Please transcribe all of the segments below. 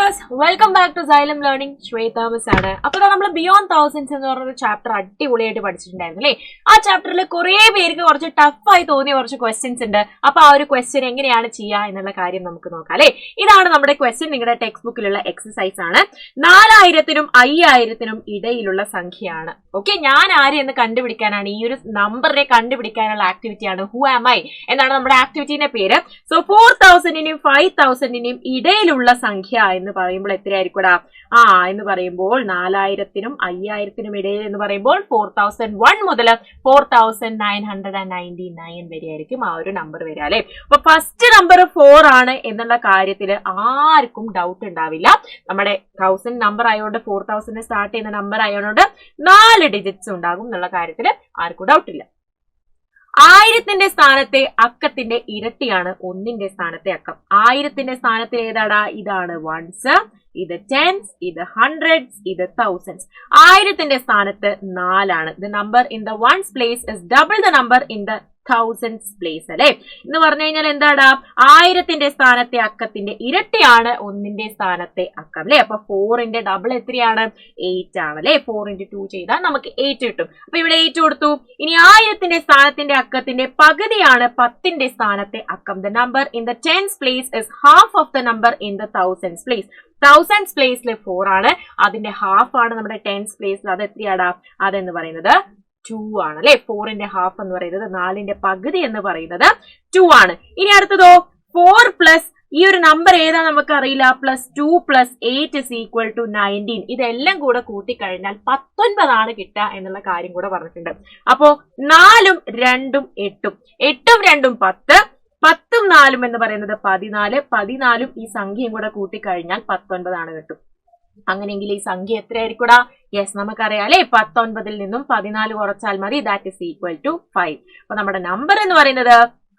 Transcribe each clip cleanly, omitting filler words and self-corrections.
Viewers, welcome back to Xylem learning. Shweta miss ആണ്. അപ്പോൾ നമ്മൾ ബിയോണ്ട് തൗസൻഡ്സ് എന്ന് പറഞ്ഞൊരു ചാപ്റ്റർ അടിപൊളിയായിട്ട് പഠിച്ചിട്ടുണ്ടായിരുന്നു അല്ലേ? ആ ചാപ്റ്ററിൽ കുറെ പേർക്ക് കുറച്ച് ടഫായി തോന്നിയ കുറച്ച് ക്വസ്റ്റ്യൻസ് ഉണ്ട്. അപ്പൊ ആ ഒരു ക്വസ്റ്റ്യൻ എങ്ങനെയാണ് ചെയ്യുക എന്നുള്ള കാര്യം നമുക്ക് നോക്കാം അല്ലെ. ഇതാണ് നമ്മുടെ ക്വസ്റ്റ്യൻ. നിങ്ങളുടെ ടെക്സ്റ്റ് ബുക്കിലുള്ള എക്സസൈസ് ആണ്. 4000-നും 5000-നും ഇടയിലുള്ള സംഖ്യയാണ്. ഓക്കെ, ഞാൻ ആര് എന്ന് കണ്ടുപിടിക്കാനാണ്, ഈ ഒരു നമ്പറിനെ കണ്ടുപിടിക്കാനുള്ള ആക്ടിവിറ്റിയാണ് ഹു ആം ഐ എന്നാണ് നമ്മുടെ ആക്ടിവിറ്റിന്റെ പേര്. സോ 4000-നും 5000-നും ഇടയിലുള്ള സംഖ്യ എന്ന് പറയുമ്പോൾ എത്രയായിരിക്കൂടാ? എന്ന് പറയുമ്പോൾ 4000-നും 5000-നും ഇടയിൽ എന്ന് പറയുമ്പോൾ 4001 മുതൽ 4999 വരെ ആയിരിക്കും ആ ഒരു നമ്പർ വരിക അല്ലെ. അപ്പൊ ഫസ്റ്റ് നമ്പർ 4 ആണ് എന്നുള്ള കാര്യത്തിൽ ആർക്കും ഡൗട്ട് ഉണ്ടാവില്ല. നമ്മുടെ 1000 നമ്പർ ആയതുകൊണ്ട് 4000 സ്റ്റാർട്ട് ചെയ്യുന്ന നമ്പർ ആയതുകൊണ്ട് 4 ഡിജിറ്റ്സ് ഉണ്ടാകും എന്നുള്ള കാര്യത്തിൽ ആർക്കും ഡൗട്ട് ഇല്ല. 1000-ന്റെ സ്ഥാനത്തെ അക്കത്തിന്റെ ഇരട്ടിയാണ് 1-ന്റെ സ്ഥാനത്തെ അക്കം. 1000-ന്റെ സ്ഥാനത്ത് ഏതാടാ? ഇതാണ് വൺസ്, ഇത് ടെൻസ്, ഇത് ഹൺഡ്രഡ്സ്, ഇത് തൗസൻഡ്സ്. 1000-ന്റെ സ്ഥാനത്ത് 4 ആണ്. The number in the ones place is double the number in the thousands place അല്ലെ. എന്ന് പറഞ്ഞു കഴിഞ്ഞാൽ എന്താടാ? 1000-ന്റെ സ്ഥാനത്തെ അക്കത്തിന്റെ ഇരട്ടിയാണ് 1-ന്റെ സ്ഥാനത്തെ അക്കം അല്ലെ. അപ്പൊ 4-ന്റെ ഡബിൾ എത്രയാണ്? 8 ആണ് അല്ലെ. 4 into 2 ചെയ്താൽ നമുക്ക് 8 കിട്ടും. അപ്പൊ ഇവിടെ 8 കൊടുത്തു. ഇനി 1000-ന്റെ സ്ഥാനത്തിന്റെ അക്കത്തിന്റെ പകുതിയാണ് 10-ന്റെ സ്ഥാനത്തെ അക്കം. The number in the tense place is half of the number in the thousands place. Thousands പ്ലേസിൽ 4 ആണ്, അതിന്റെ ഹാഫ് ആണ് നമ്മുടെ ടെൻസ് പ്ലേസിൽ. അത് എത്രയാടാ? അതെന്ന് പറയുന്നത് 2 ആണ് അല്ലെ. 4-ന്റെ ഹാഫ് എന്ന് പറയുന്നത്, 4-ന്റെ പകുതി എന്ന് പറയുന്നത് 2 ആണ്. ഇനി അടുത്തതോ 4 പ്ലസ് ഈ ഒരു നമ്പർ ഏതാ നമുക്ക് അറിയില്ല. +2 + 8 = 19. ഇതെല്ലാം കൂടെ കൂട്ടിക്കഴിഞ്ഞാൽ 19 ആണ് കിട്ടുക എന്നുള്ള കാര്യം കൂടെ പറഞ്ഞിട്ടുണ്ട്. അപ്പോ 4ഉം 2ഉം 8ഉം 8ഉം 2ഉം 10, 10ഉം 4ഉം എന്ന് പറയുന്നത് 14, 14ഉം ഈ സംഖ്യയും കൂടെ കൂട്ടിക്കഴിഞ്ഞാൽ 19 ആണ് കിട്ടും. അങ്ങനെയെങ്കിൽ ഈ സംഖ്യ എത്രയായിരിക്കൂടാ? യെസ്, നമുക്കറിയാം അല്ലെ. 19-ൽ നിന്നും 14 കുറച്ചാൽ മതി. That is equal to 5. അപ്പൊ നമ്മുടെ നമ്പർ എന്ന് പറയുന്നത്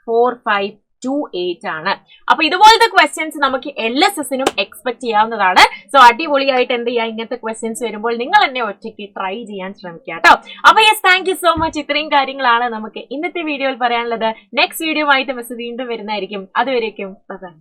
4528 ആണ്. അപ്പൊ ഇതുപോലത്തെ ക്വസ്റ്റ്യൻസ് നമുക്ക് LSS-നും എക്സ്പെക്ട് ചെയ്യാവുന്നതാണ്. സോ അടിപൊളിയായിട്ട് എന്ത് ചെയ്യാം, ഇങ്ങനത്തെ ക്വസ്റ്റ്യൻസ് വരുമ്പോൾ നിങ്ങൾ തന്നെ ഒറ്റയ്ക്ക് ട്രൈ ചെയ്യാൻ ശ്രമിക്കുക കേട്ടോ. അപ്പൊ yes, thank you so much. ഇത്രയും കാര്യങ്ങളാണ് നമുക്ക് ഇന്നത്തെ വീഡിയോയിൽ പറയാനുള്ളത്. നെക്സ്റ്റ് വീഡിയോ ആയിട്ട് മിസ് വീണ്ടും വരുന്നതായിരിക്കും. അതുവരേക്കും ബൈ.